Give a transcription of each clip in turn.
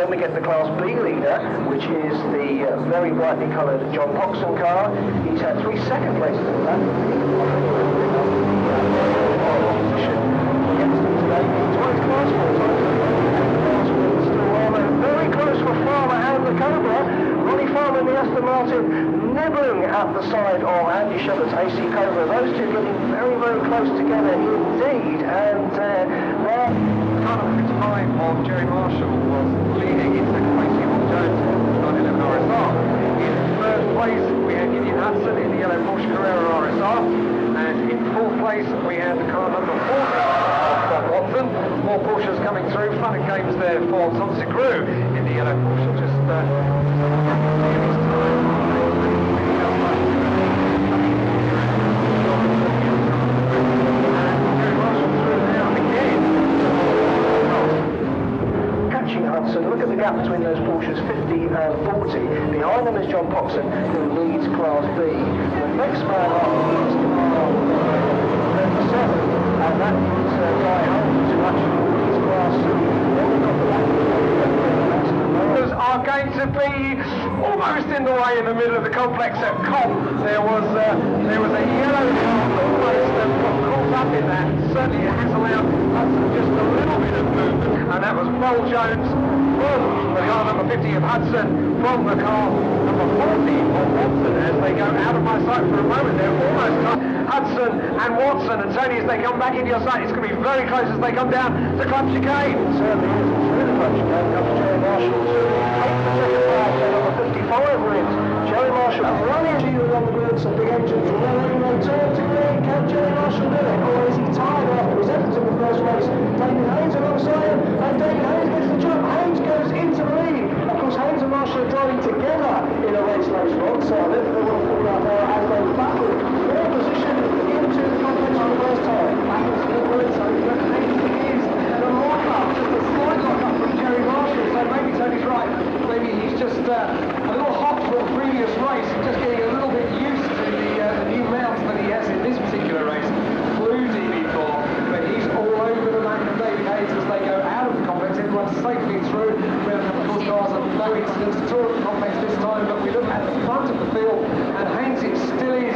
then we get the Class B leader, which is the very brightly coloured John Thruxton car. He's had 3 second places in that. Class 4 still on, very close for Farmer and the Cobra. Ronnie Farmer and the Aston Martin nibbling at the side of Andy Shepherd's AC Cobra. Those two getting very, very close together indeed. And there, kind of 55 of Jerry Marshall was leading in second place. Paul Jones, 911 RSR. In third place, we had Gideon Hudson in the yellow Porsche Carrera RSR. And in fourth place, we had car number 40 of Bob Watson. More Porsches coming through. Fun and games there for Tom Segru in the yellow Porsche. Just Hudson. Look at the gap between those Porsches, 50 and 40. Behind them is John Thruxton, who leads Class B. The next man up is 37, and that is Guy Holmes, who actually leads Class C. Are going to be almost in the way in the middle of the complex at Cop. There was a yellow car that almost got caught up in that. Certainly it has allowed Hudson just a little bit of movement, and that was Paul Jones from the car number 50 of Hudson, from the car number 40 of Watson. As they go out of my sight for a moment, they're almost Hudson and Watson, and Tony, as they come back into your sight, it's going to be very close as they come down to Club Chicane. It certainly is. It's really Club Chicane. Comes Jerry Marshall to take the second car, number 55 wins. Jerry Marshall running along the grid, some big engines rolling, they turn to green. Can Jerry Marshall do it? Or is he tired after his efforts in the first race? David Haynes alongside him, and David Haynes gets the jump. Haynes goes into the lead. Of course, Haynes and Marshall are driving together in a race later on, so I don't think they want to fall out there as they battle for position into the complex for the first time. Battles forward, so Haynes is the lock-up, just a slight lock-up from Jerry Marshall, so maybe Tony's right. Maybe he's just a little hot from the previous race, just getting a little bit used to the new mounts that he has in this particular race. Blue DB4, but he's all over the back of David Haynes as they go out of the complex. Everyone's safely through. We have a couple of cars and no incidents to tour the complex this time, but we look at the front of the field, and Haynes it still is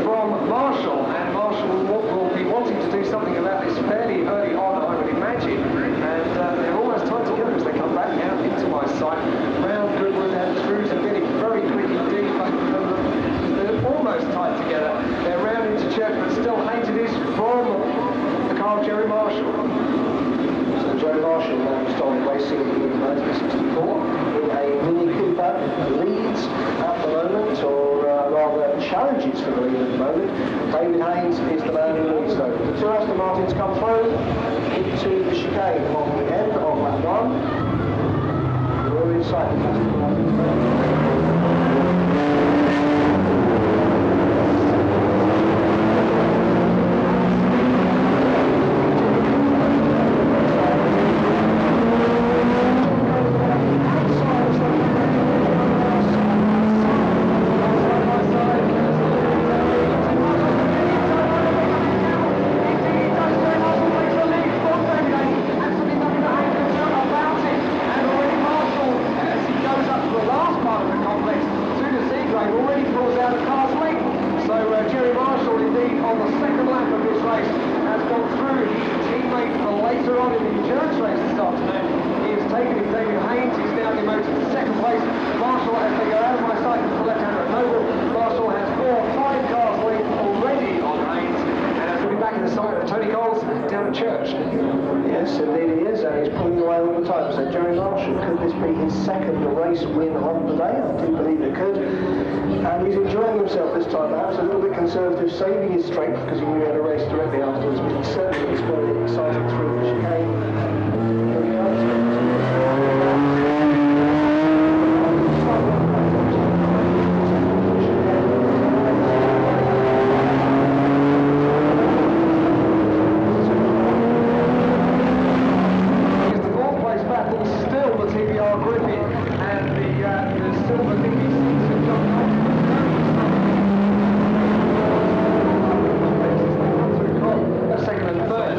from Marshall, and Marshall will be wanting to do something about this fairly early on, I would imagine. And they're almost tied together as they come back out into my sight. Round Goodwood and through to Billy, very quick indeed. They're almost tied together. They're round into Church, but still Haynes it is from the car of Jerry Marshall. So Jerry Marshall now started racing in 1964 in a Mini Cooper, leads at the moment, or rather challenges for the lead at the moment. David Haynes is the man who leads though. The two Aston Martins come through into the chicane on the end of lap 1. We're inside the Aston Martins. Yes, indeed he is, and he's pulling away all the time. So Jerry Marshall, could this be his second race win of the day? I do believe it could. And he's enjoying himself this time, perhaps a little bit conservative, saving his strength, because he knew he had a race directly afterwards, but he certainly is very excited through the chicane. Here we go. Second and third.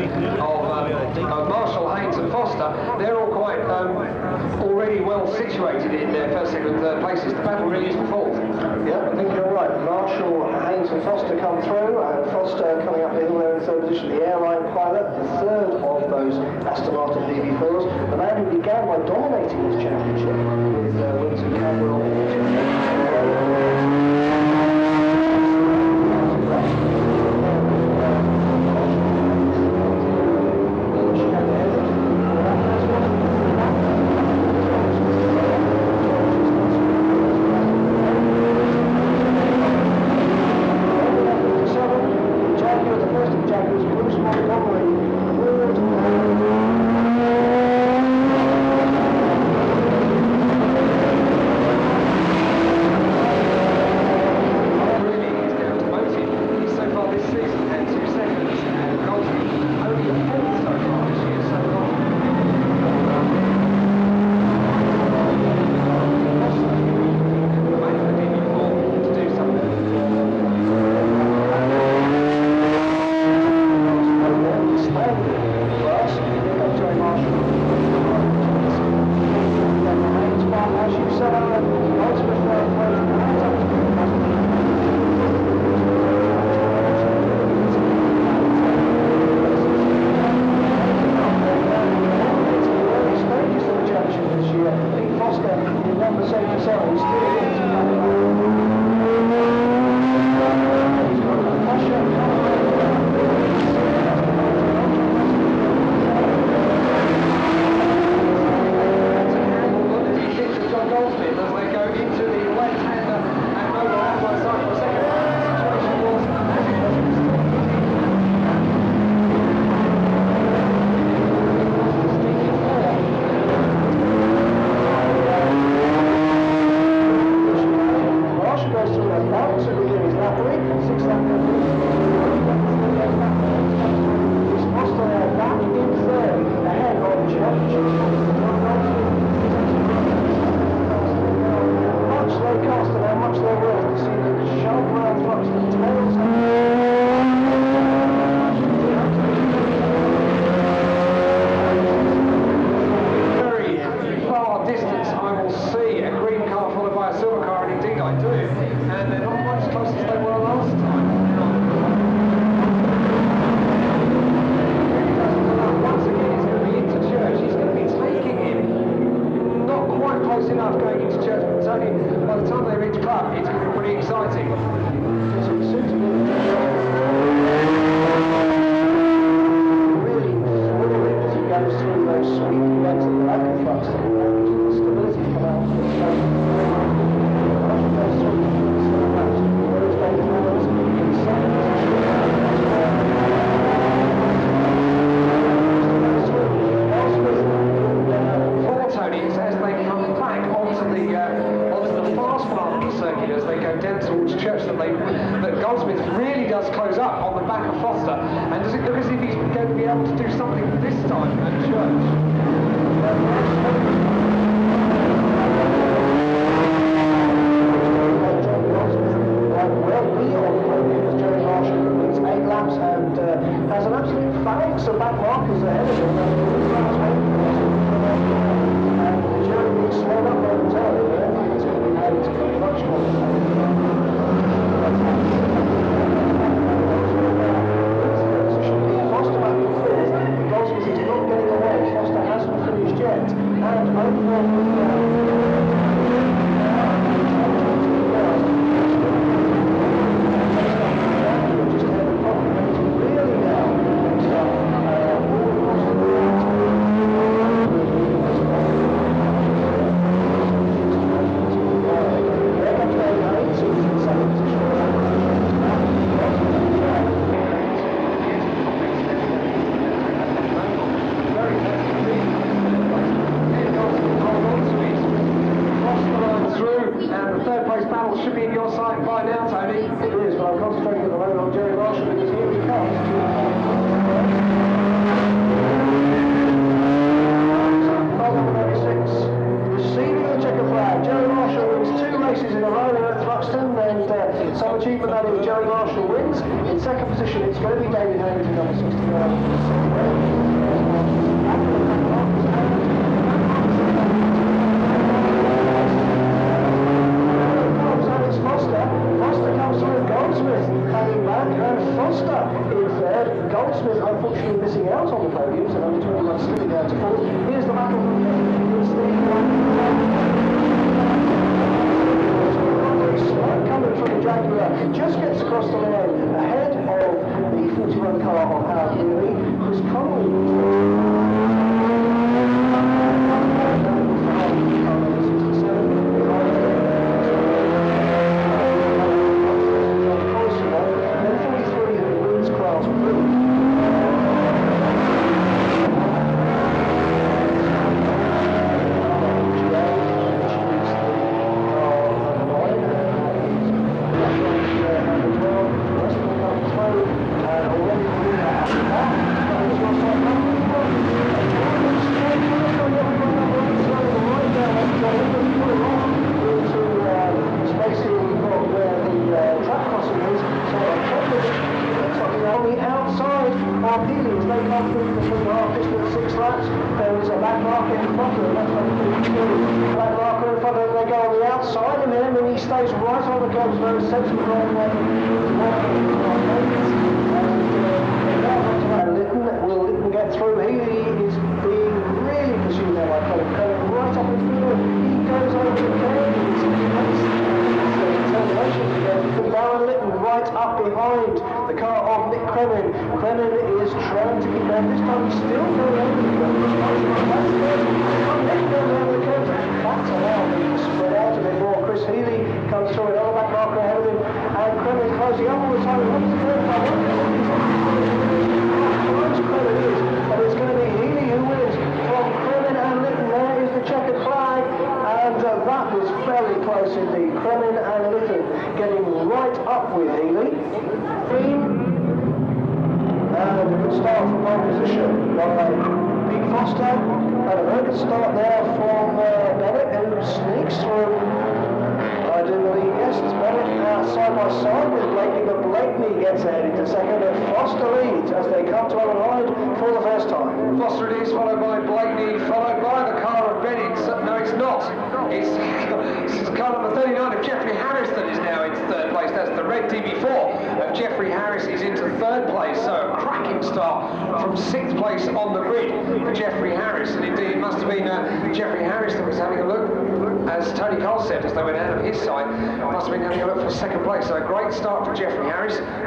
right, already well situated in their first, second and third places. The battle really is for fourth. Yeah, I think you're right. Marshall, Haynes and Foster come through, and Foster coming up the hill there in third position. The airline pilot, the third of those Aston Martin DB4s. The man who began by dominating this championship with wins and Cadwell. That Goldsmith really does close up on the back of Foster, and does it look as if he's going to be able to do something this time at Church? Has an absolute phalanx of back markers ahead of him. And the jury being slowed up momentarily there. It's going to be much more. Foster back in fourth. Goldsmith is not getting away. Foster hasn't finished yet. And overall, been missing out on the podiums, and only 21 slipping down to fourth. Here's the battle for coming from the Jaguar, just gets across the line ahead of the 41 car on Howard Neely. Chris Connolly.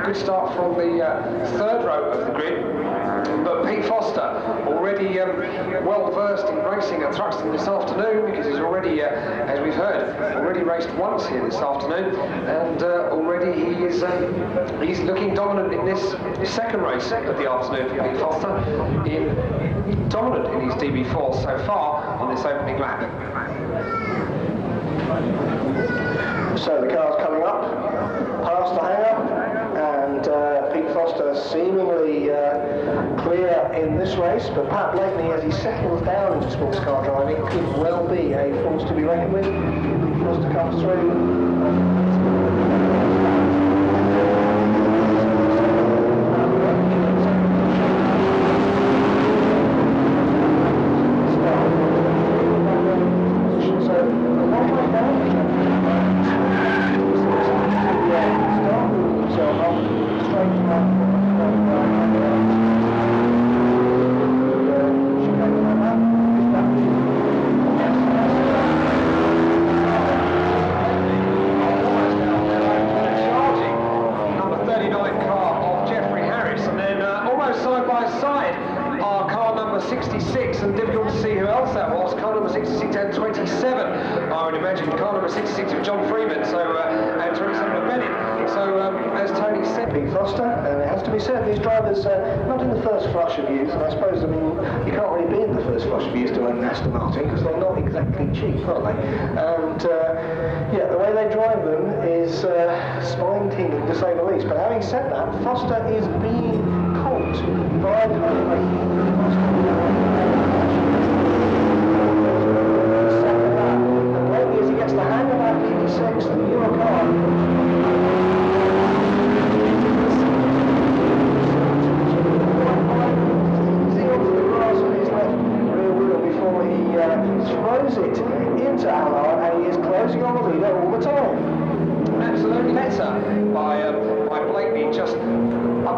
Good start from the third row of the grid, but Pete Foster already well versed in racing at Thruxton this afternoon, because he's already, as we've heard, already raced once here this afternoon, and already he is he's looking dominant in this second race of the afternoon for Pete Foster, dominant in his DB4 so far on this opening lap. So the car's coming up past the hang-up, and Pete Foster seemingly clear in this race, but Pat Blakeney, as he settles down into sports car driving, could well be a force to be reckoned with. Pete Foster comes through. Not in the first flush of youth, and I suppose, you can't really be in the first flush of youth to own an Aston Martin, because they're not exactly cheap, are they? And yeah, the way they drive them is spine-tingling, to say the least. But having said that, Foster is being caught by the and lately, as he gets the hang of that DB6, the newer car, throws it into Allard, and he is closing on the leader all the time. Absolutely better by Blakeney, just a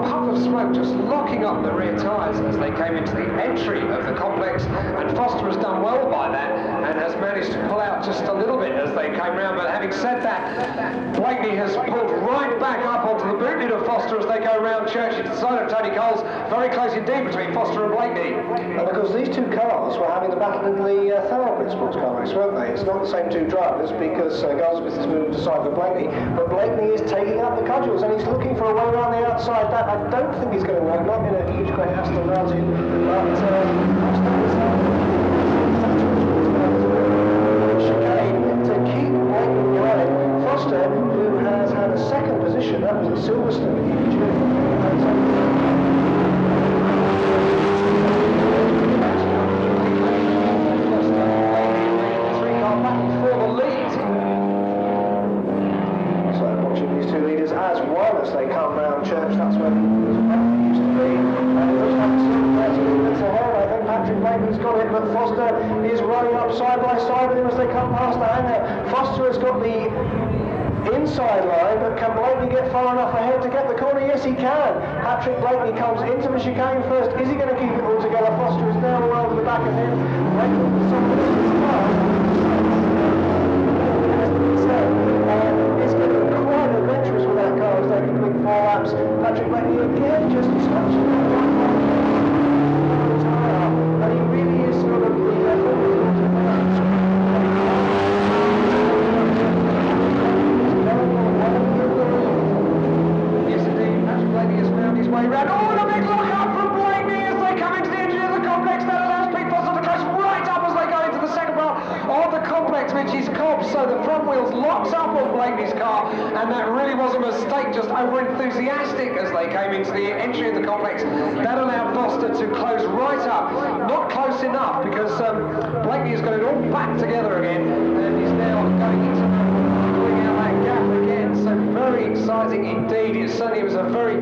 puff of smoke just locking up the rear tyres as they came into the entry of the complex, and Foster has done well by that and has managed to pull out just a little bit as they came round. But having said that, Blakeney has pulled right back up onto the boot lid of Foster as they go round Church to the side of Tony Coles. Very close indeed between Foster and Blakeney. And of course, these two cars were having the battle in the Thoroughbred Sportscar race, weren't they? It's not the same two drivers because Goldsmith has moved aside for Blakeney, but Blakeney is taking up the cudgels and he's looking for a way around the outside. That I don't think he's going to work, not in a huge great Aston Martin, but chicane to keep Blakeney going. Foster, who has had a second position, that was at Silverstone in June. As they come round Church, that's where the used to be. And it looks like it's 30 minutes ahead. I think Patrick Blakeney's got it, but Foster is running up side by side with him as they come past the hangar. Foster has got the inside line, but can Blakeney get far enough ahead to get the corner? Yes, he can. Patrick Blakeney comes into the chicane first. Is he going to keep it all together? Foster is now well to the back of him. Blakeney with something in his car. It's getting quite adventurous with that car as they complete 4 laps. Patrick Blakeney again just touching that one tyre, and he really is sort of the Yes, indeed, Patrick Blakeney has found his way round. Oh, the big lock up from Blakeney as they come into the entry of the complex. That allows Pete Foster to close right up as they go into the second part of the complex, which is cobbed, so the front wheels locks up on Blakeney's car, and that really was a mistake, just over-enthusiastic as they came into the entry of the complex. That allowed Foster to close right up. Not close enough, because Blakeney has got it all back together again, and is now going into pulling out that gap again. So very exciting indeed. It certainly was a very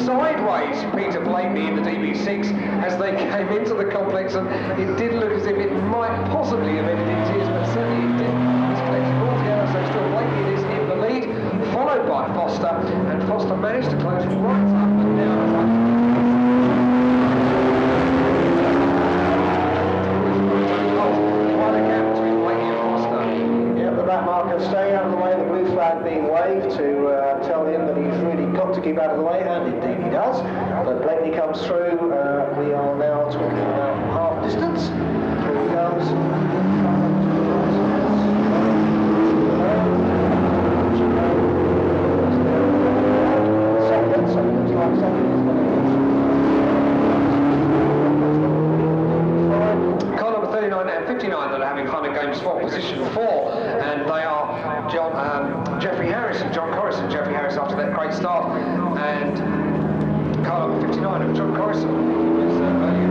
sideways Peter Blakeney in the DB6 as they came into the complex, and it did look as if it might possibly have ended in tears, but certainly it didn't. It's collected all together, so still Blakeney is in the lead, followed by Foster, and Foster managed to close right up, and now quite a gap between Blakeney and Foster. Yep, the back marker staying out of the way, the blue flag being waved to tell him that he's really got to keep out of the way, and indeed he does. But Blakeney comes through. We are now talking about half distance. Here he goes. Second, so it looks like second is going to be car number 39 and 59 that are having fun at game spot position 4, and they are Jeffrey Harris and John Corrison. Jeffrey Harris after that great start, and car number 59 of John Corrison, who was earlier.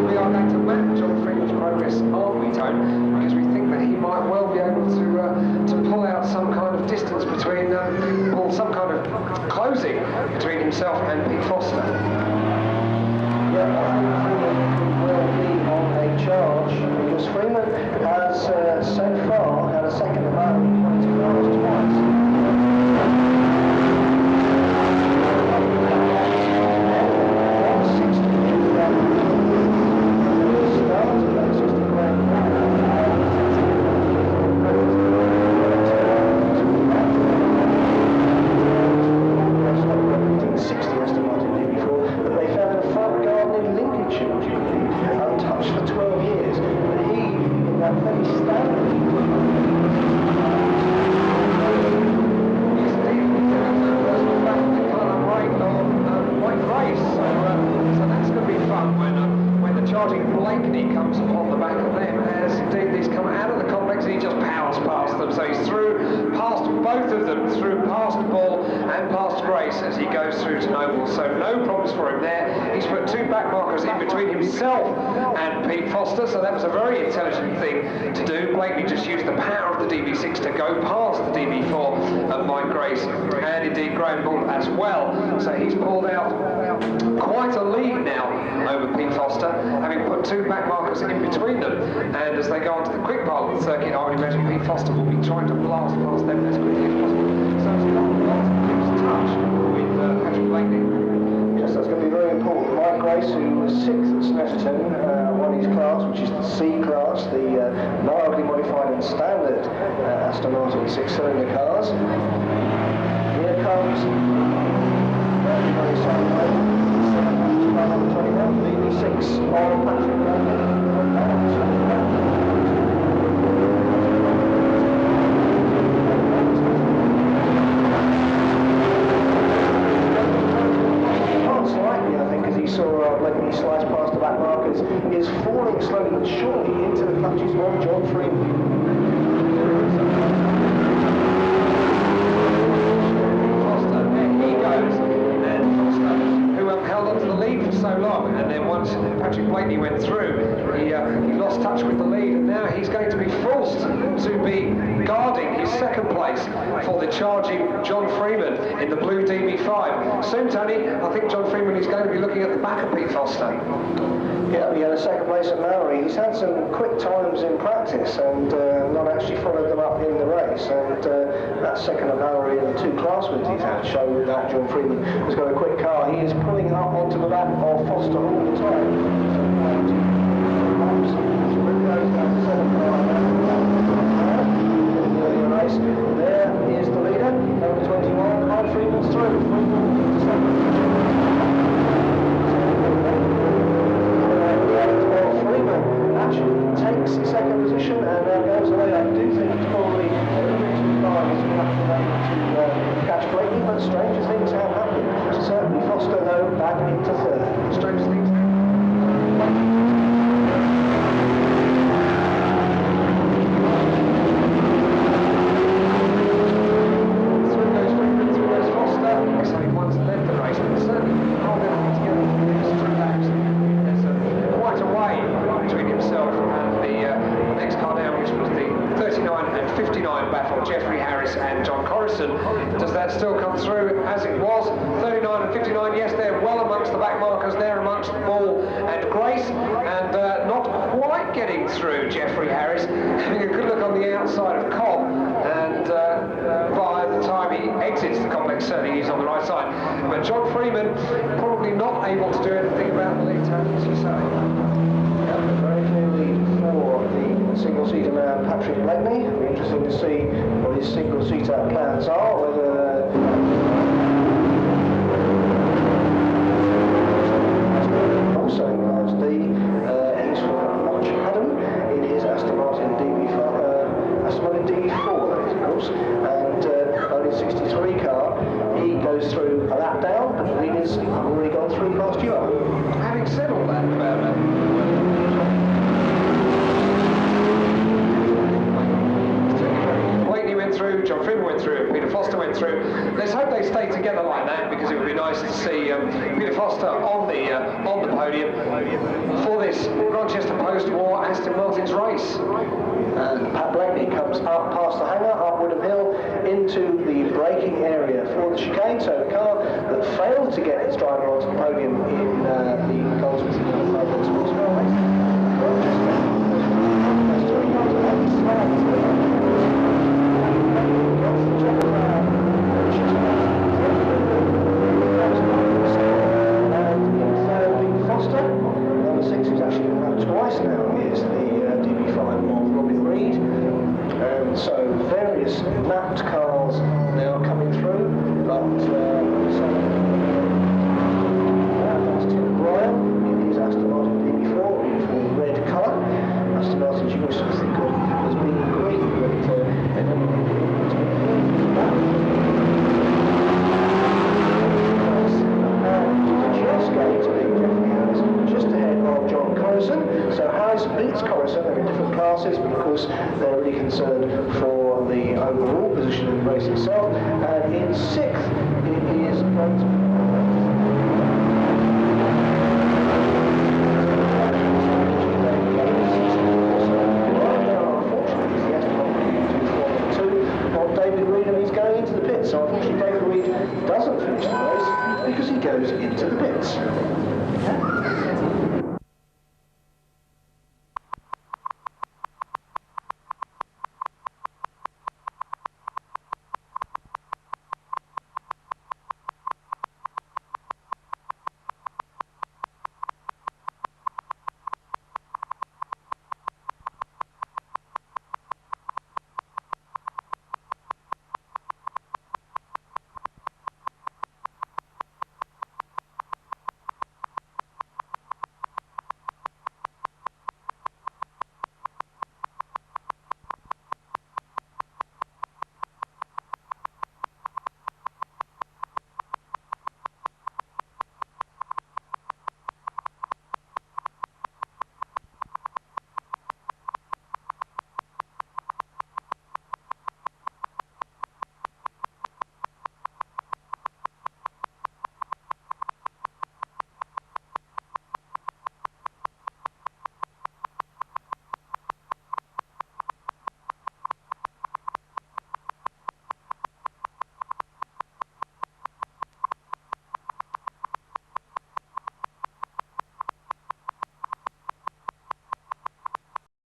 We are going to map John Freeman's progress, aren't we, Tone? Because we think that he might well be able to pull out some kind of distance between, or some kind of closing between himself and Pete Foster. Yeah, I think Freeman will be on a charge because Freeman has so far had a second above 22 hours twice. Blakeney comes upon the back of them as indeed these come out of the complex, and he just powers past them. So he's through past both of them, through past Ball and past Grace as he goes through to Noble. So no problems for him there. He's put 2 back markers in between himself and Pete Foster, so that was a very intelligent thing to do. Blakeney just used the power of the DB6 to go past the DB4 and Mike Grace, and indeed Graham Bull as well. So he's pulled out quite a lead now over Pete Foster, having put 2 back markers in between them. And as they go onto the quick part of the circuit, I would imagine Pete Foster will be trying to blast past them as quickly as possible. So it's not a lot of things tough. touch with Patrick Blakeney. Yes, that's going to be very important. Mike Grace, who was 6th at Snetterton, won his class, which is the C class, the mildly modified and standard Aston Martin 6-cylinder cars. Here comes very, very silently, 721 DB6 on Patrick Blakeney. Slice past the back markers, is falling slowly but surely into the clutches of John Freeman. Foster, there he goes. And Foster, who held on to the lead for so long, and then once Patrick Blakeney went through, he lost touch with the lead, and now he's going to be forced to be guarding his second place for the charging John Freeman in the blue DB5. Soon, Tony, I think John Freeman is going to be looking at the back of Pete Foster. Yeah, he had a second place at Maori. He's had some quick times in practice and not actually followed them up in the race. And that second at Maori and the 2 class wins he's had show that John Freeman has got a quick car. He is pulling up onto the back of Foster all the time. There is the leader, number 21, and Freeman's through. Freeman actually takes second position and goes away. I do think it's probably a little bit too far. He's able to catch Blakeney, but stranger things have happened. Certainly Foster, though, back into third. Strange things. Does that still come through as it was? 39 and 59, yes, they're well amongst the back markers, they're amongst Ball and Grace, and not quite getting through Jeffrey Harris, having a good look on the outside of Cobb, and by the time he exits the complex, certainly he's on the right side. But John Freeman probably not able to do anything about the lead turn, as you say. Very clear lead for the single-seater man Patrick Blakeney. It'll be interesting to see what his single-seater plans are, whether also in Class D, he's from March Adam in his Aston Martin DB5, Aston Martin DB4, that is, of course, and only 63 car. He goes through a lap down, but the leaders have already gone through past you. Having said all that, through, John Freeman went through, Peter Foster went through. Let's hope they stay together like that, because it would be nice to see Peter Foster on the podium for this Grantchester post-war Aston Martin's race. And Pat Blakeney comes up past the hangar, up Woodham Hill, into the braking area for the chicane. So the car that failed to get its driver onto the podium in the Goldsmith Young DB6 Sportscar race. So various mapped cars now coming through, but that's Tim Bryan in his Aston Martin DB4, beautiful red colour. Aston Martins you used to think of as being green, but they never really to just going to be Jeffrey Harris, just ahead of John Collison. So Harris beats Collison. They're in different classes, but of course they're really concerned for the overall position in the race itself. And in 6th, it is going to be